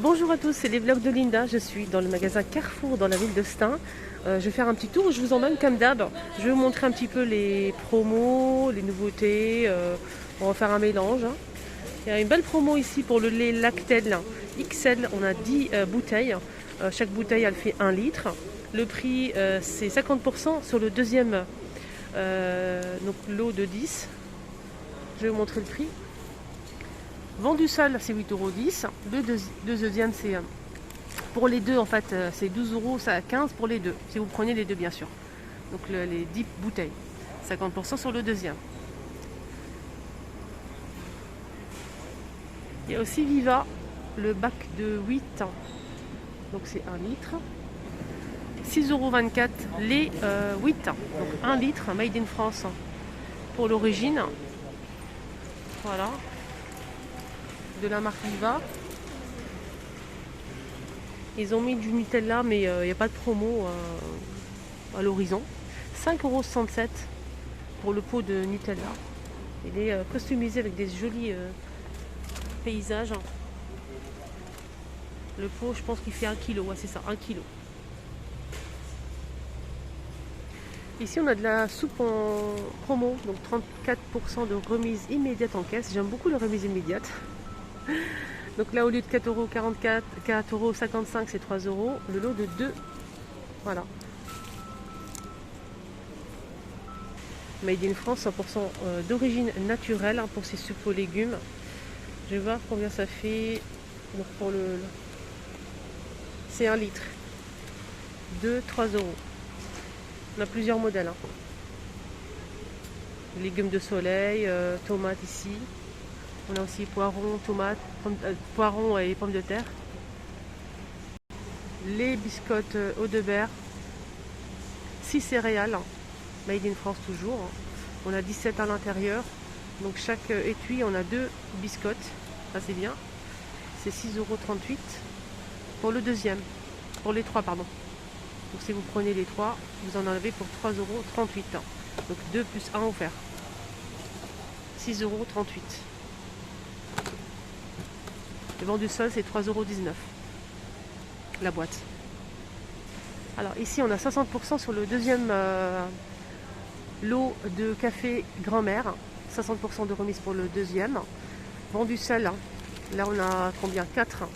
Bonjour à tous, c'est les vlogs de Linda. Je suis dans le magasin Carrefour dans la ville de Stein. Je vais faire un petit tour, je vous emmène comme d'hab. Je vais vous montrer un petit peu les promos, les nouveautés. On va faire un mélange. Il y a une belle promo ici pour le lait Lactel XL. On a 10 bouteilles. Chaque bouteille elle fait 1 litre. Le prix c'est 50% sur le deuxième donc lot de 10. Je vais vous montrer le prix. Vendu seul, c'est 8,10 €. Le deuxième, c'est pour les deux, en fait, c'est 12,15 € pour les deux. Si vous prenez les deux, bien sûr. Donc les 10 bouteilles. 50% sur le deuxième. Il y a aussi Viva, le bac de 8 ans. Donc c'est 1 litre. 6,24 € les 8 ans. Donc 1 litre, made in France pour l'origine. Voilà. De la marque Viva. Ils ont mis du Nutella, mais il n'y a pas de promo à l'horizon. 5,67 € pour le pot de Nutella. Il est customisé avec des jolis paysages. Le pot, je pense qu'il fait 1 kg. Ouais, c'est ça, 1 kg. Ici, on a de la soupe en promo, donc 34% de remise immédiate en caisse. J'aime beaucoup les remises immédiates. Donc là, au lieu de 4,44 €, 4,55 €, c'est 3 €. Le lot de 2. Voilà. Made in France, 100% d'origine naturelle pour ces soupes aux légumes. Je vais voir combien ça fait. Donc pour c'est 1 litre. 3 €. On a plusieurs modèles. Légumes de soleil, tomates ici. On a aussi poireaux, tomates, poireaux et pommes de terre. Les biscottes Audebert. 6 céréales. Made in France toujours. On a 17 à l'intérieur. Donc chaque étui, on a 2 biscottes. Ça c'est bien. C'est 6,38 € pour le deuxième. Pour les 3, pardon. Donc si vous prenez les 3, vous en avez pour 3,38 €. Donc 2 plus 1 offert. 6,38 €. Le vendu sol, c'est 3,19 € la boîte. Alors ici, on a 60% sur le deuxième lot de café grand-mère. 60% de remise pour le deuxième. Vendu seul, là on a combien? 4.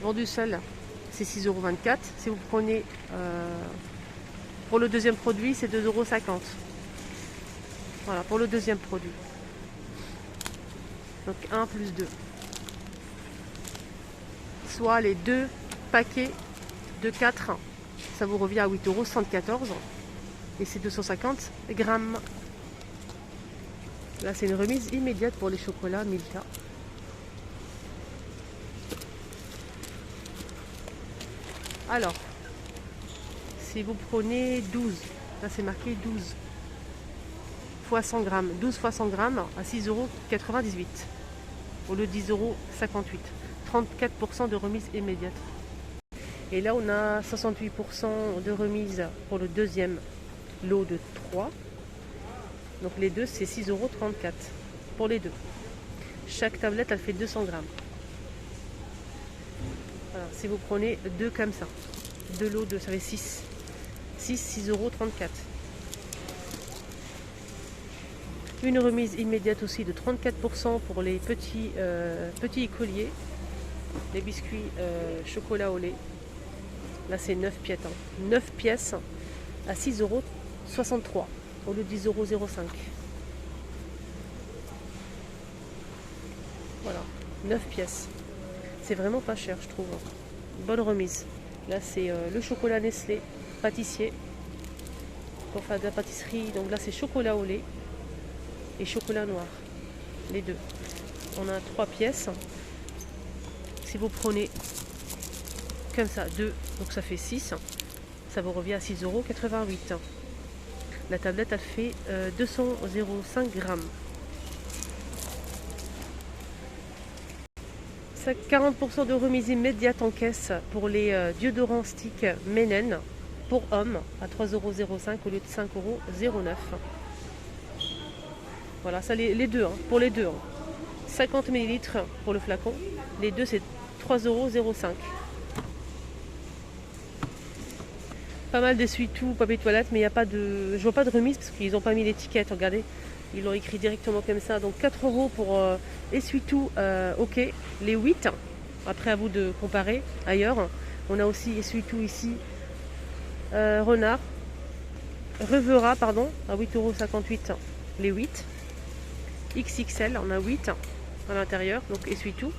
Vendu seul, c'est 6,24 €. Si vous prenez pour le deuxième produit, c'est 2,50 €. Voilà, pour le deuxième produit. Donc 1 plus 2. Soit les 2 paquets de 4, ça vous revient à 8,74 € et c'est 250 grammes. Là, c'est une remise immédiate pour les chocolats Milka. Alors, si vous prenez 12, là c'est marqué 12 fois 100 grammes, 12 fois 100 grammes à 6,98 € au lieu de 10,58 €. 34% de remise immédiate. Et là, on a 68% de remise pour le deuxième lot de 3. Donc les deux, c'est 6,34 € pour les deux. Chaque tablette, elle fait 200 grammes. Voilà, si vous prenez 2 comme ça, 2 lots de, ça fait 6. 6,34 €. Une remise immédiate aussi de 34% pour les petits écoliers. Les biscuits chocolat au lait. Là, c'est 9 pièces. 9 pièces à 6,63 € au lieu de 10,05 €. Voilà, 9 pièces. C'est vraiment pas cher, je trouve. Bonne remise. Là, c'est le chocolat Nestlé, pâtissier. Pour faire de la pâtisserie, donc là, c'est chocolat au lait et chocolat noir. Les deux. On a 3 pièces. Si vous prenez comme ça 2, donc ça fait 6, ça vous revient à 6,88 €. La tablette, elle fait 205 grammes. 40% de remise immédiate en caisse pour les déodorants stick Menen pour hommes à 3,05 € au lieu de 5,09 €. Voilà, ça les deux, pour les deux. 50 ml pour le flacon. Les deux, c'est 3,05 €. Pas mal d'essuie-tout, papier toilette, mais il y a pas de, je vois pas de remise parce qu'ils n'ont pas mis l'étiquette, regardez. Ils l'ont écrit directement comme ça. Donc 4 € pour essuie-tout, ok, les 8. Après, à vous de comparer ailleurs. On a aussi essuie-tout ici, Renard, Revera, pardon, à 8,58 € les 8. XXL, on a 8 à l'intérieur, donc essuie-tout.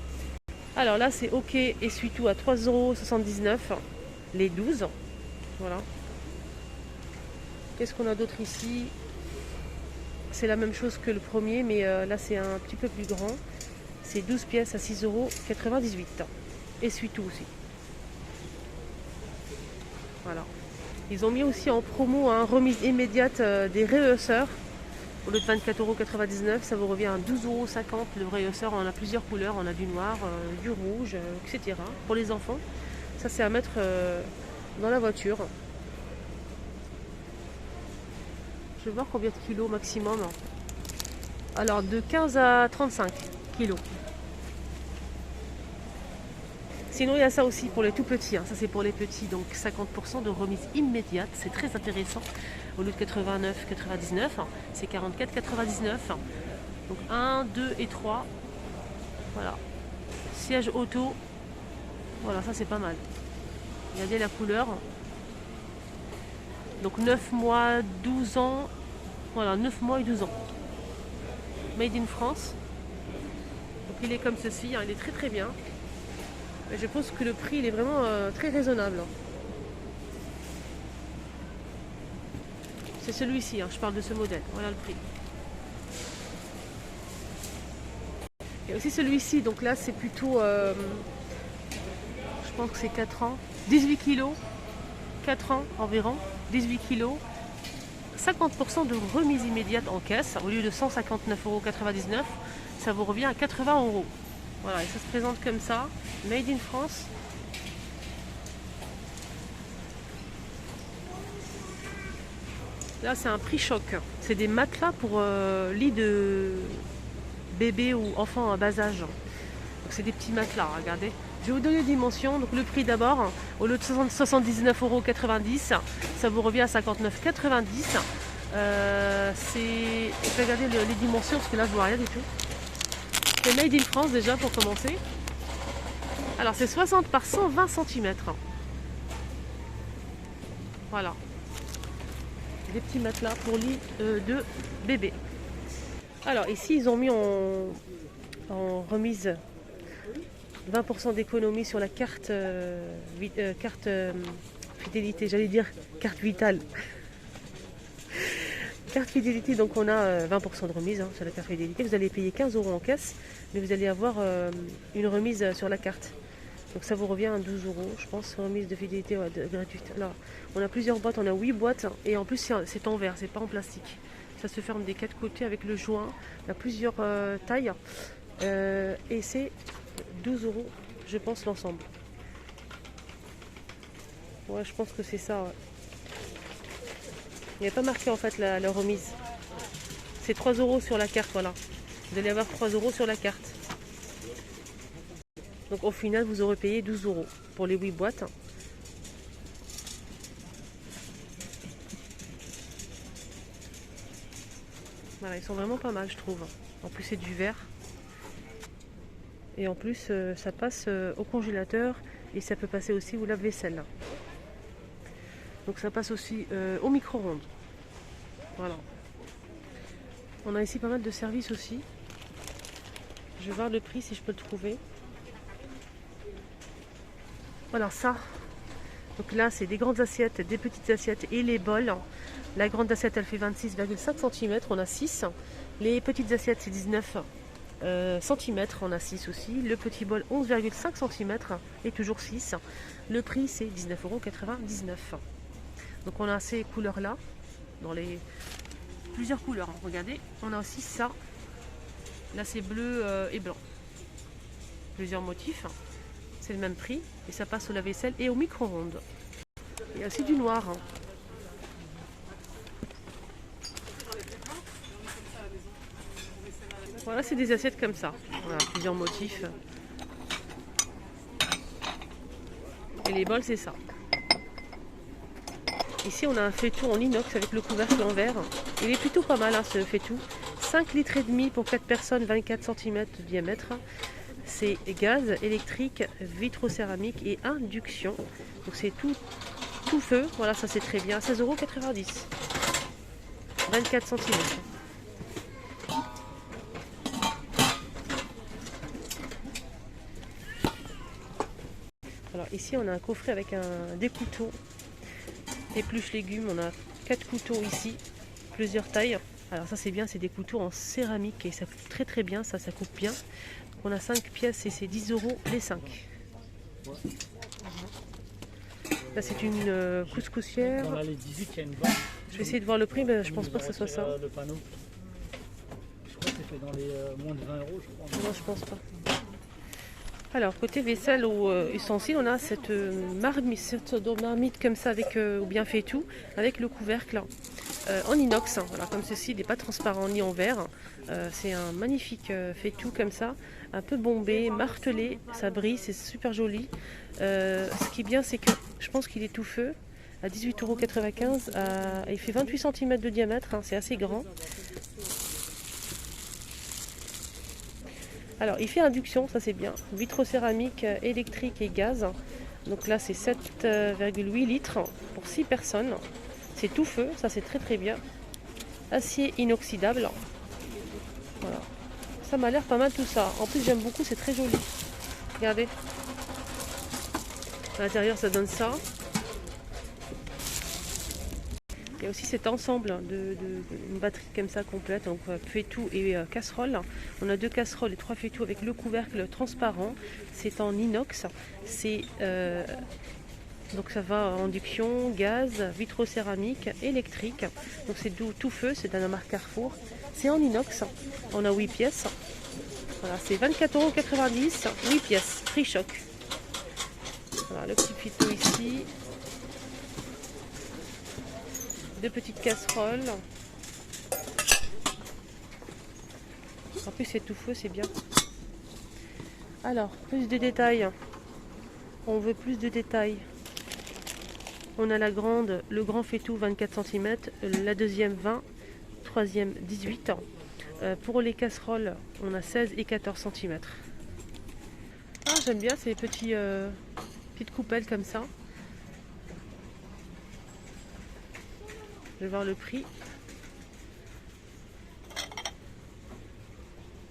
Alors là, c'est ok, essuie-tout à 3,79 € les 12. Voilà. Qu'est-ce qu'on a d'autre ici? C'est la même chose que le premier, mais là c'est un petit peu plus grand. C'est 12 pièces à 6,98 €. Essuie-tout aussi. Voilà. Ils ont mis aussi en promo remise immédiate des réhausseurs. Au lieu de 24,99 €, ça vous revient à 12,50 € le réhausseur. On a plusieurs couleurs, on a du noir, du rouge, etc. Pour les enfants. Ça c'est à mettre dans la voiture. Je vais voir combien de kilos maximum. Alors de 15 à 35 kilos. Sinon il y a ça aussi pour les tout petits. Ça c'est pour les petits. Donc 50% de remise immédiate. C'est très intéressant. Au lieu de 89,99, c'est 44,99. Donc 1, 2 et 3. Voilà. Siège auto. Voilà, ça c'est pas mal. Regardez la couleur. Donc 9 mois, 12 ans. Voilà, 9 mois et 12 ans. Made in France. Donc il est comme ceci, il est très très bien. Mais je pense que le prix il est vraiment très raisonnable. C'est celui-ci, je parle de ce modèle. Voilà le prix. Il y a aussi celui-ci, donc là c'est plutôt, je pense que c'est 4 ans. 18 kilos, 4 ans environ, 18 kilos. 50% de remise immédiate en caisse, au lieu de 159,99 €, ça vous revient à 80 €. Voilà, et ça se présente comme ça, Made in France. Là, c'est un prix choc. C'est des matelas pour lit de bébé ou enfant à bas âge. Donc, c'est des petits matelas, regardez. Je vais vous donner les dimensions. Donc, le prix d'abord, au lieu de 79,90 €, ça vous revient à 59,90 €. Je vais regarder les dimensions parce que là, je vois rien du tout. C'est Made in France déjà pour commencer. Alors, c'est 60 par 120 cm. Voilà. Des petits matelas pour lit de bébé. Alors ici ils ont mis en remise 20% d'économie sur la carte, fidélité, j'allais dire carte vitale. Carte fidélité, donc on a 20% de remise sur la carte fidélité. Vous allez payer 15 € en caisse, mais vous allez avoir une remise sur la carte. Donc ça vous revient à 12 €, je pense, remise de fidélité gratuite. Alors, on a plusieurs boîtes, on a 8 boîtes, et en plus c'est en verre, c'est pas en plastique. Ça se ferme des 4 côtés avec le joint. Il y a plusieurs tailles, et c'est 12 €, je pense, l'ensemble. Ouais, je pense que c'est ça. Ouais. Il n'y a pas marqué en fait la remise. C'est 3 € sur la carte, voilà. Vous allez avoir 3 € sur la carte. Donc au final, vous aurez payé 12 € pour les 8 boîtes. Voilà, ils sont vraiment pas mal, je trouve. En plus, c'est du verre. Et en plus, ça passe au congélateur et ça peut passer aussi au lave-vaisselle. Donc ça passe aussi au micro-ondes. Voilà. On a ici pas mal de services aussi. Je vais voir le prix si je peux le trouver. Voilà ça. Donc là, c'est des grandes assiettes, des petites assiettes et les bols. La grande assiette, elle fait 26,5 cm, on a 6. Les petites assiettes, c'est 19 cm, on a 6 aussi. Le petit bol, 11,5 cm et toujours 6. Le prix, c'est 19,99 €. Donc on a ces couleurs-là, dans les plusieurs couleurs. Regardez, on a aussi ça. Là, c'est bleu et blanc. Plusieurs motifs. C'est le même prix et ça passe au lave-vaisselle et au micro-ondes. Il y a aussi du noir. Voilà, c'est des assiettes comme ça. Voilà, plusieurs motifs. Et les bols, c'est ça. Ici, on a un faitout en inox avec le couvercle en verre. Il est plutôt pas mal, hein, ce faitout. 5 litres et demi pour 4 personnes, 24 cm de diamètre. C'est gaz, électrique, vitrocéramique et induction. Donc c'est tout feu. Voilà, ça c'est très bien. 16,90 €. 24 cm. Alors ici, on a un coffret avec des couteaux. Épluche légumes, on a 4 couteaux ici, plusieurs tailles. Alors ça c'est bien, c'est des couteaux en céramique et ça coupe très très bien, ça coupe bien. Donc on a 5 pièces et c'est 10 € les 5. Là c'est une couscoussière. Dans les 18, il y a une banque. Je vais essayer de voir le prix, mais je pense pas que ce soit ça. Le panneau. Je crois que c'est fait dans les moins de 20 €, je crois. Non, je pense pas. Alors, côté vaisselle ou ustensiles, on a cette marmite comme ça, avec, ou bien fait tout, avec le couvercle en inox. Voilà, comme ceci, il n'est pas transparent ni en verre. C'est un magnifique fait tout comme ça, un peu bombé, martelé, ça brille, c'est super joli. Ce qui est bien, c'est que je pense qu'il est tout feu, à 18,95 €. Il fait 28 cm de diamètre, hein, c'est assez grand. Alors, il fait induction, ça c'est bien. Vitrocéramique, électrique et gaz. Donc là, c'est 7,8 litres pour 6 personnes. C'est tout feu, ça c'est très très bien. Acier inoxydable. Voilà. Ça m'a l'air pas mal tout ça. En plus, j'aime beaucoup, c'est très joli. Regardez. À l'intérieur, ça donne ça. Il y a aussi cet ensemble une batterie comme ça complète, donc faitout et casserole. On a 2 casseroles et 3 faitous avec le couvercle transparent. C'est en inox. Donc ça va en induction, gaz, vitrocéramique, électrique. Donc c'est tout feu, c'est de la marque Carrefour. C'est en inox. On a 8 pièces. Voilà, c'est 24,90 €, 8 pièces, prix choc. Voilà, le petit faitout ici. 2 petites casseroles. En plus c'est tout feu, c'est bien. Alors, plus de détails. On veut plus de détails. On a le grand faitout 24 cm, la deuxième 20, troisième 18. Pour les casseroles, on a 16 et 14 cm. Ah, j'aime bien ces petites coupelles comme ça. Je vais voir le prix.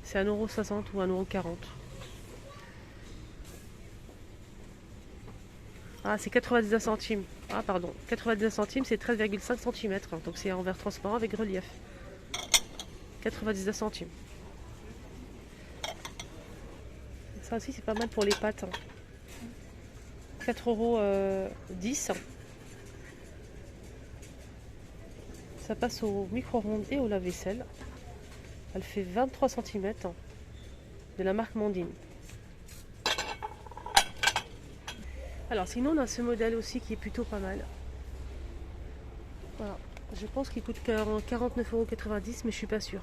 C'est 1,60 € ou 1,40 €. Ah, c'est 99 centimes. Ah, pardon. 99 centimes, c'est 13,5 cm. Donc c'est en verre transparent avec relief. 99 centimes. Ça aussi, c'est pas mal pour les pâtes. 4,10 €. Ça passe au micro-ondes et au lave-vaisselle. Elle fait 23 cm de la marque Mondine. Alors sinon on a ce modèle aussi qui est plutôt pas mal. Voilà. Je pense qu'il coûte 49,90 € mais je suis pas sûre.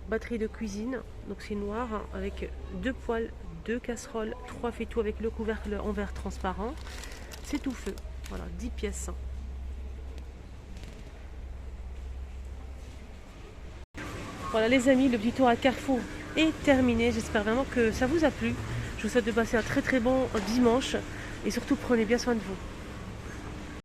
Batterie de cuisine, donc c'est noir avec 2 poêles, 2 casseroles, 3 faitout avec le couvercle en verre transparent. C'est tout feu. Voilà, 10 pièces. Voilà les amis, le petit tour à Carrefour est terminé. J'espère vraiment que ça vous a plu. Je vous souhaite de passer un très très bon dimanche et surtout prenez bien soin de vous.